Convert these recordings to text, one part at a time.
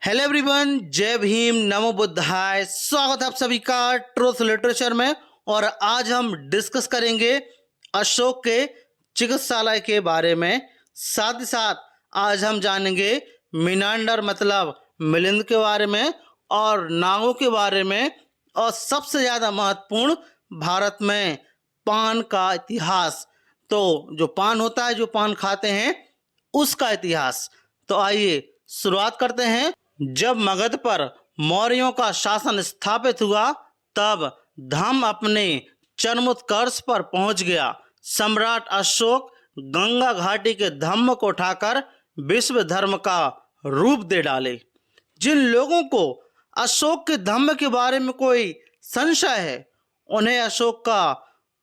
Hello everyone, जय भीम, नमो बुद्धाय। स्वागत है आप सभी का ट्रूथ लिटरेचर में। और आज हम डिस्कस करेंगे अशोक के चिकित्सालय के बारे में। साथ ही साथ आज हम जानेंगे मिनांडर मतलब मिलिंद के बारे में और नागों के बारे में, और सबसे ज़्यादा महत्वपूर्ण भारत में पान का इतिहास। तो जो पान होता है, जो पान खाते हैं, उसका इतिहास। तो आइए शुरुआत करते हैं। जब मगध पर मौर्यों का शासन स्थापित हुआ तब धम्म अपने चरमोत्कर्ष पर पहुंच गया। सम्राट अशोक गंगा घाटी के धम्म को उठाकर विश्व धर्म का रूप दे डाले। जिन लोगों को अशोक के धम्म के बारे में कोई संशय है, उन्हें अशोक का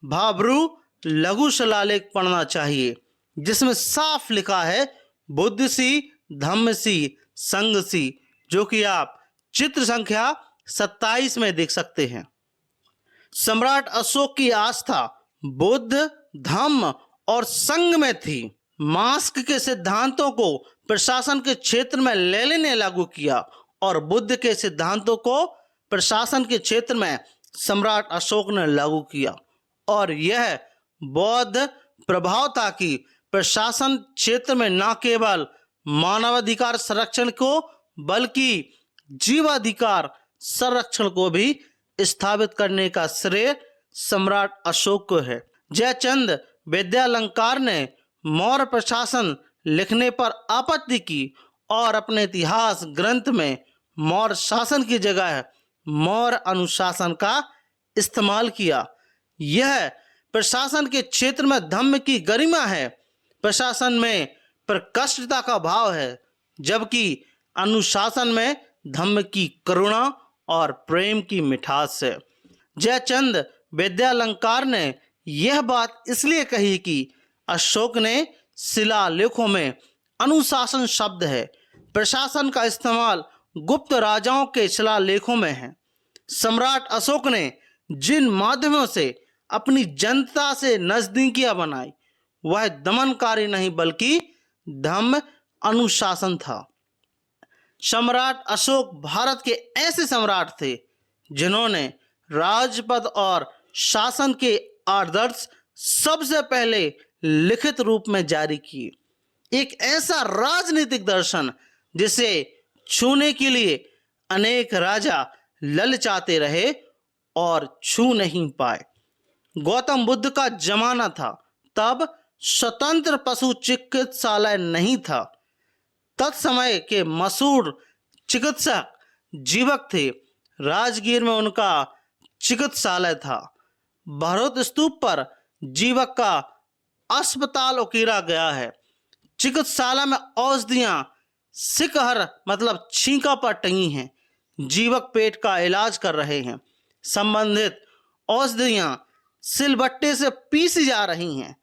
भाब्रू लघु शिलालेख पढ़ना चाहिए, जिसमें साफ लिखा है बुद्ध सी धम्म सी संग सी, जो कि आप चित्र संख्या 27 में देख सकते हैं। सम्राट अशोक की आस्था बुद्ध, धम्म और संघ में थी। मास्क के सिद्धांतों को प्रशासन के क्षेत्र में लेनिन ने लागू किया और बुद्ध के सिद्धांतों को प्रशासन के क्षेत्र में सम्राट अशोक ने लागू किया। और यह बौद्ध प्रभाव था कि प्रशासन क्षेत्र में न केवल मानवाधिकार संरक्षण को बल्कि जीवाधिकार संरक्षण को भी स्थापित करने का श्रेय सम्राट अशोक को है। जयचंद विद्यालंकार ने मौर्य प्रशासन लिखने पर आपत्ति की और अपने इतिहास ग्रंथ में मौर्य शासन की जगह मौर्य अनुशासन का इस्तेमाल किया। यह प्रशासन के क्षेत्र में धम्म की गरिमा है, प्रशासन में प्रकृष्टता का भाव है, जबकि अनुशासन में धम्म की करुणा और प्रेम की मिठास है। जयचंद विद्यालंकार ने यह बात इसलिए कही कि अशोक ने शिलालेखों में अनुशासन शब्द है। प्रशासन का इस्तेमाल गुप्त राजाओं के शिलालेखों में है। सम्राट अशोक ने जिन माध्यमों से अपनी जनता से नजदीकियां बनाई, वह दमनकारी नहीं बल्कि धम्म अनुशासन था। सम्राट अशोक भारत के ऐसे सम्राट थे जिन्होंने राजपद और शासन के आदर्श सबसे पहले लिखित रूप में जारी किए। एक ऐसा राजनीतिक दर्शन जिसे छूने के लिए अनेक राजा ललचाते रहे और छू नहीं पाए। गौतम बुद्ध का जमाना था, तब स्वतंत्र पशु चिकित्सालय नहीं था। तत्समय के मशहूर चिकित्सक जीवक थे। राजगीर में उनका चिकित्सालय था। भरत स्तूप पर जीवक का अस्पताल उकेरा गया है। चिकित्सालय में औषधियां सिकहर मतलब छींका पर टंगी हैं। जीवक पेट का इलाज कर रहे हैं। संबंधित औषधियां सिलबट्टे से पीसी जा रही हैं।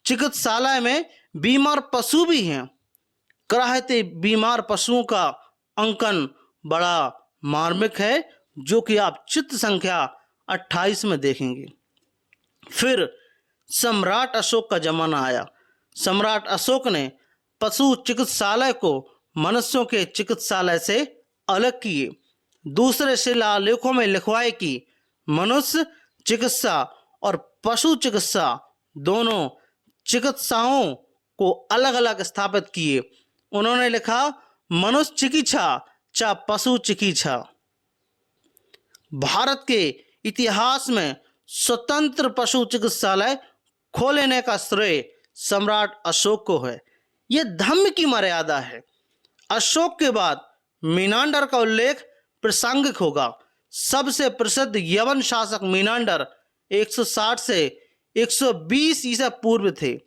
चिकित्सालय में बीमार पशु भी हैं। कराहते बीमार पशुओं का अंकन बड़ा मार्मिक है, जो कि आप चित्र संख्या 28 में देखेंगे। फिर सम्राट अशोक का जमाना आया। सम्राट अशोक ने पशु चिकित्सालय को मनुष्यों के चिकित्सालय से अलग किए। दूसरे शिलालेखों में लिखवाए कि मनुष्य चिकित्सा और पशु चिकित्सा दोनों चिकित्साओं को अलग अलग स्थापित किए। उन्होंने लिखा मनुष्य चिकित्सा चा पशु चिकित्सा। भारत के इतिहास में स्वतंत्र पशु चिकित्सालय खोलने का श्रेय सम्राट अशोक को है। यह धम्म की मर्यादा है। अशोक के बाद मिनांडर का उल्लेख प्रासंगिक होगा। सबसे प्रसिद्ध यवन शासक मिनांडर 160 से 120 ईसा पूर्व थे।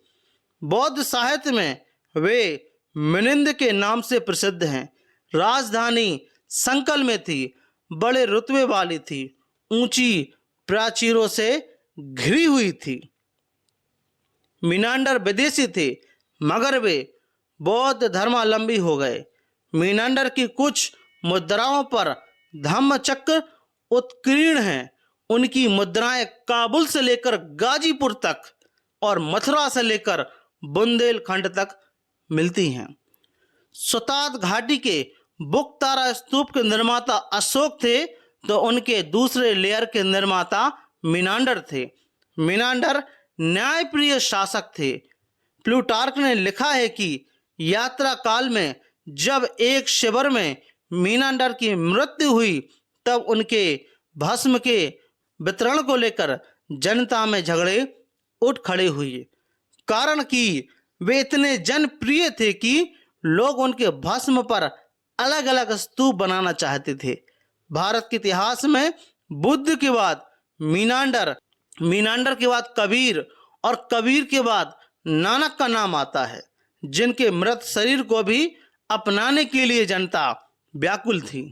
बौद्ध साहित्य में वे मिलिंद के नाम से प्रसिद्ध हैं। राजधानी संकल में थी। बड़े रुतबे वाली थी। ऊंची प्राचीरों से घिरी हुई थी। मिनांडर विदेशी थे, मगर वे बौद्ध धर्मावलंबी हो गए। मिनांडर की कुछ मुद्राओं पर धम्मचक्र उत्कीर्ण हैं। उनकी मुद्राएं काबुल से लेकर गाजीपुर तक और मथुरा से लेकर बुंदेलखंड तक मिलती हैं। स्वतात घाटी के बुकतारा स्तूप के निर्माता अशोक थे तो उनके दूसरे लेयर के निर्माता मीनांडर थे। मीनांडर न्यायप्रिय शासक थे। प्लूटार्क ने लिखा है कि यात्रा काल में जब एक शिविर में मीनांडर की मृत्यु हुई तब उनके भस्म के वितरण को लेकर जनता में झगड़े उठ खड़े हुए, कारण कि वे इतने जनप्रिय थे कि लोग उनके भस्म पर अलग अलग स्तूप बनाना चाहते थे। भारत के इतिहास में बुद्ध के बाद मीनांडर, मीनांडर के बाद कबीर और कबीर के बाद नानक का नाम आता है, जिनके मृत शरीर को भी अपनाने के लिए जनता व्याकुल थी।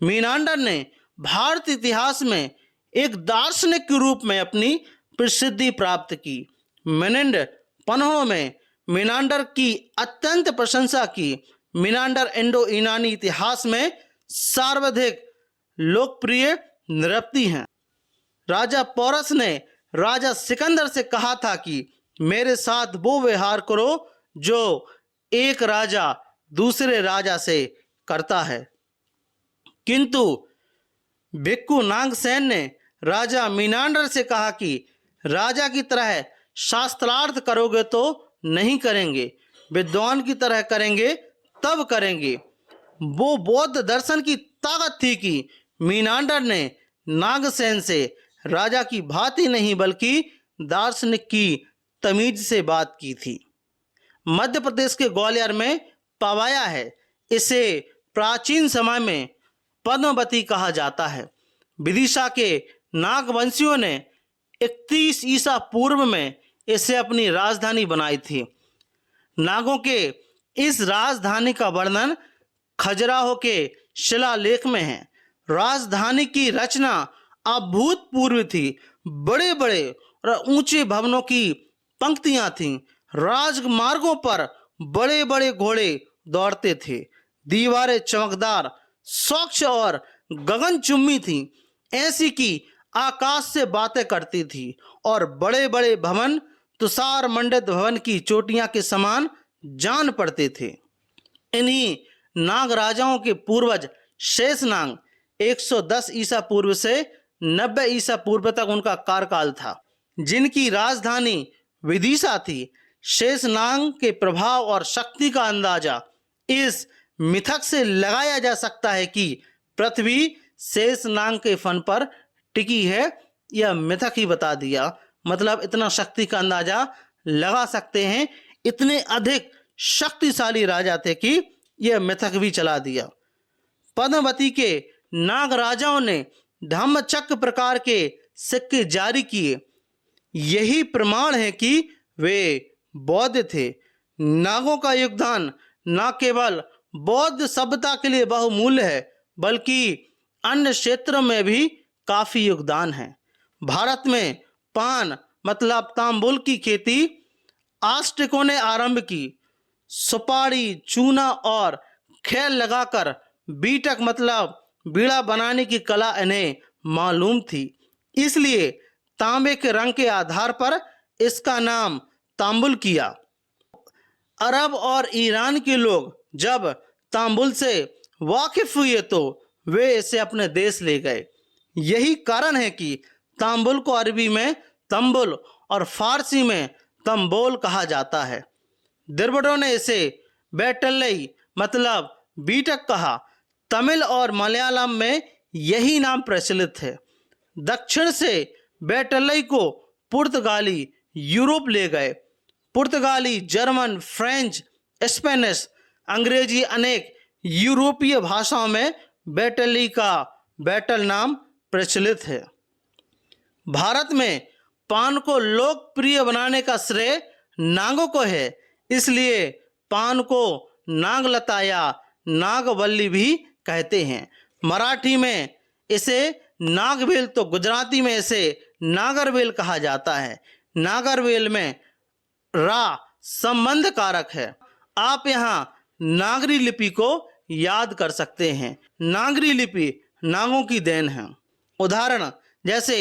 मीनांडर ने भारतीय इतिहास में एक दार्शनिक के रूप में अपनी प्रसिद्धि प्राप्त की। मेनेंड पन्हों में मीनांडर की अत्यंत प्रशंसा की। मीनांडर इंडो ईरानी इतिहास में सर्वाधिक लोकप्रिय नृपति हैं। राजा पोरस ने राजा सिकंदर से कहा था कि मेरे साथ वो व्यवहार करो जो एक राजा दूसरे राजा से करता है, किंतु भिक्खु नागसेन ने राजा मीनांडर से कहा कि राजा की तरह शास्त्रार्थ करोगे तो नहीं करेंगे, विद्वान की तरह करेंगे तब करेंगे। वो बौद्ध दर्शन की ताकत थी कि मीनांडर ने नागसेन से राजा की भांति नहीं बल्कि दार्शनिक की तमीज से बात की थी। मध्य प्रदेश के ग्वालियर में पवाया है। इसे प्राचीन समय में पद्मावती कहा जाता है। विदिशा के नागवंशियों ने 31 ईसा पूर्व में इसे अपनी राजधानी बनाई थी। नागों के इस राजधानी का वर्णन खजुराहो के शिलालेख में है। राजधानी की रचना अभूतपूर्व थी। बड़े बड़े और ऊंचे भवनों की पंक्तियां थीं। राजमार्गों पर बड़े बड़े घोड़े दौड़ते थे। दीवारें चमकदार, स्वच्छ और गगनचुम्बी थीं, ऐसी कि आकाश से बातें करती थी। और बड़े बड़े भवन तुषार मंडित भवन की चोटियां के समान जान पड़ते थे। इन्हीं नाग राजाओं के पूर्वज शेषनाग 110 ईसा पूर्व से 90 ईसा पूर्व तक उनका कार्यकाल था, जिनकी राजधानी विदिशा थी। शेषनाग के प्रभाव और शक्ति का अंदाजा इस मिथक से लगाया जा सकता है कि पृथ्वी शेषनाग के फन पर टिकी है। यह मिथक ही बता दिया, मतलब इतना शक्ति का अंदाजा लगा सकते हैं। इतने अधिक शक्तिशाली राजा थे कि यह मिथक भी चला दिया। पद्मावती के नाग राजाओं ने धम्मचक्र प्रकार के सिक्के जारी किए। यही प्रमाण है कि वे बौद्ध थे। नागों का योगदान न केवल बौद्ध सभ्यता के लिए बहुमूल्य है, बल्कि अन्य क्षेत्रों में भी काफी योगदान है। भारत में पान मतलब तांबुल की खेती आस्तिकों ने आरंभ की। सुपारी, चूना और खेल लगाकर बीटक मतलब बीड़ा बनाने की कला इन्हें मालूम थी। इसलिए तांबे के रंग के आधार पर इसका नाम तांबुल किया। अरब और ईरान के लोग जब तांबुल से वाकिफ हुए तो वे इसे अपने देश ले गए। यही कारण है कि तांबुल को अरबी में तंबुल और फारसी में तंबोल कहा जाता है। द्रविड़ों ने इसे बैटलई मतलब बीटक कहा। तमिल और मलयालम में यही नाम प्रचलित है। दक्षिण से बैटलई को पुर्तगाली यूरोप ले गए। पुर्तगाली, जर्मन, फ्रेंच, स्पेनिश, अंग्रेजी अनेक यूरोपीय भाषाओं में बैटलई का बैटल नाम प्रचलित है। भारत में पान को लोकप्रिय बनाने का श्रेय नागों को है, इसलिए पान को नागलता या नागवल्ली भी कहते हैं। मराठी में इसे नागवेल तो गुजराती में इसे नागरवेल कहा जाता है। नागरवेल में रा संबंध कारक है। आप यहाँ नागरी लिपि को याद कर सकते हैं। नागरी लिपि नागों की देन है। उदाहरण जैसे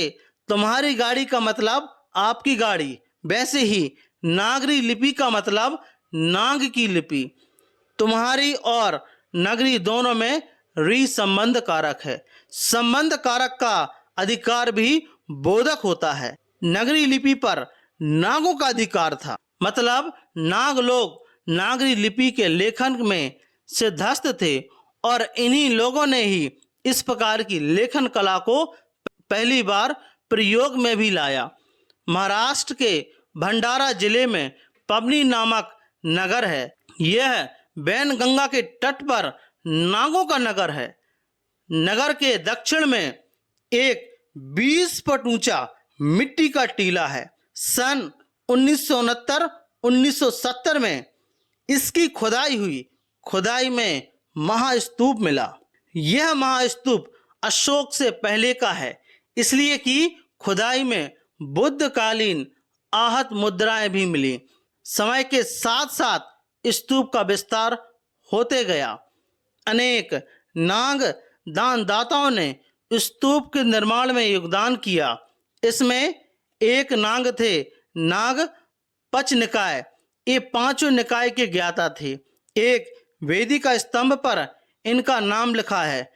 तुम्हारी गाड़ी का मतलब आपकी गाड़ी, वैसे ही नागरी लिपि का मतलब नाग की लिपि। तुम्हारी और नगरी दोनों में री संबंध कारक है। संबंध कारक का अधिकार भी बोधक होता है। नगरी लिपि पर नागों का अधिकार था, मतलब नाग लोग नागरी लिपि के लेखन में सिद्धहस्त थे और इन्हीं लोगों ने ही इस प्रकार की लेखन कला को पहली बार प्रयोग में भी लाया। महाराष्ट्र के भंडारा जिले में पबनी नामक नगर है। यह वैनगंगा के तट पर नागों का नगर है। नगर के दक्षिण में एक 20 फुट ऊंचा मिट्टी का टीला है। सन 1969-1970 में इसकी खुदाई हुई। खुदाई में महास्तूप मिला। यह महास्तूप अशोक से पहले का है, इसलिए कि खुदाई में बुद्धकालीन आहत मुद्राएं भी मिली। समय के साथ साथ स्तूप का विस्तार होते गया। अनेक नाग दानदाताओं ने स्तूप के निर्माण में योगदान किया। इसमें एक नाग थे नाग पच निकाय। ये पांचों निकाय के ज्ञाता थे। एक वेदिका स्तंभ पर इनका नाम लिखा है।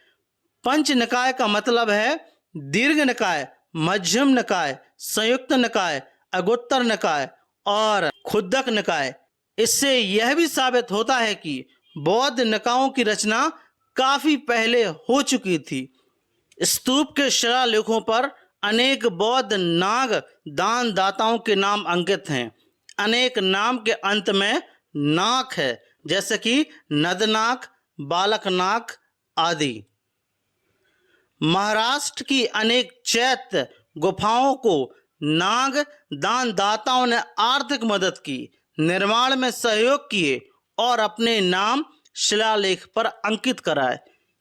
पंच निकाय का मतलब है दीर्घ निकाय, मध्यम निकाय, संयुक्त निकाय, अगोत्तर निकाय और खुद्दक निकाय। इससे यह भी साबित होता है कि बौद्ध निकायों की रचना काफी पहले हो चुकी थी। स्तूप के शिलालेखों पर अनेक बौद्ध नाग दानदाताओं के नाम अंकित हैं। अनेक नाम के अंत में नाक है, जैसे कि नदनाक, बालकनाक आदि। महाराष्ट्र की अनेक चैत्य गुफाओं को नाग दानदाताओं ने आर्थिक मदद की, निर्माण में सहयोग किए और अपने नाम शिलालेख पर अंकित कराए।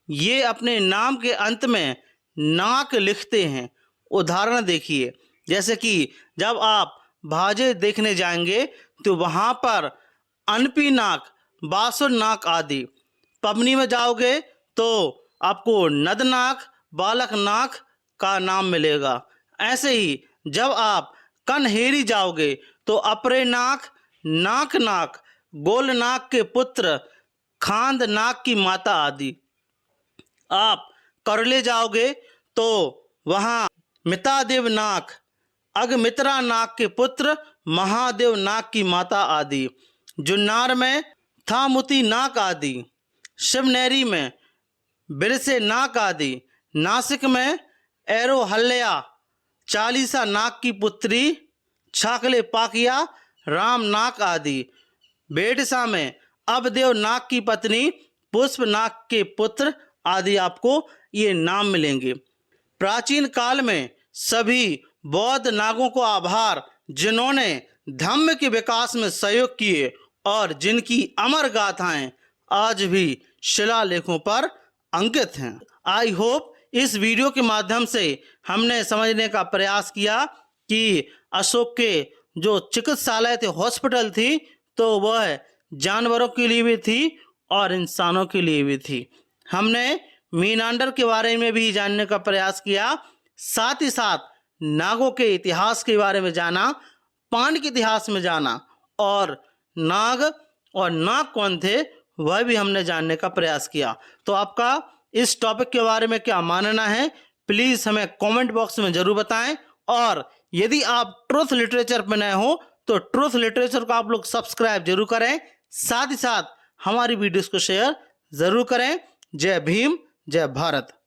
ये अपने नाम के अंत में नाक लिखते हैं। उदाहरण देखिए, जैसे कि जब आप भाजे देखने जाएंगे तो वहाँ पर अनपी नाक, बासुर नाक आदि। पबनी में जाओगे तो आपको नदनाक, बालक नाक का नाम मिलेगा। ऐसे ही जब आप कन्हेरी जाओगे तो अपरे नाक, नाक नाक, गोल नाक के पुत्र, खांद नाक की माता आदि। आप करले जाओगे तो वहाँ मितादेव नाक, अगमित्रा नाक के पुत्र, महादेव नाक की माता आदि। जुन्नार में थामुती नाक आदि। शिवनेरी में बिरसे नाक आदि। नासिक में एरो हल्ल्या चालीसा नाक की पुत्री, छाकले पाकिया राम नाक आदि। बेडसा में अबदेव नाक की पत्नी, पुष्प नाक के पुत्र आदि आपको ये नाम मिलेंगे। प्राचीन काल में सभी बौद्ध नागों को आभार, जिन्होंने धम्म के विकास में सहयोग किए और जिनकी अमर गाथाएं आज भी शिलालेखों पर अंकित हैं। आई होप इस वीडियो के माध्यम से हमने समझने का प्रयास किया कि अशोक के जो चिकित्सालय थे, हॉस्पिटल थी, तो वह जानवरों के लिए भी थी और इंसानों के लिए भी थी। हमने मीनांडर के बारे में भी जानने का प्रयास किया, साथ ही साथ नागों के इतिहास के बारे में जाना, पांड के इतिहास में जाना और नाग कौन थे वह भी हमने जानने का प्रयास किया। तो आपका इस टॉपिक के बारे में क्या मानना है, प्लीज़ हमें कमेंट बॉक्स में ज़रूर बताएं। और यदि आप ट्रुथ लिटरेचर पर नए हो तो ट्रुथ लिटरेचर को आप लोग सब्सक्राइब जरूर करें, साथ ही साथ हमारी वीडियोस को शेयर ज़रूर करें। जय भीम, जय भारत।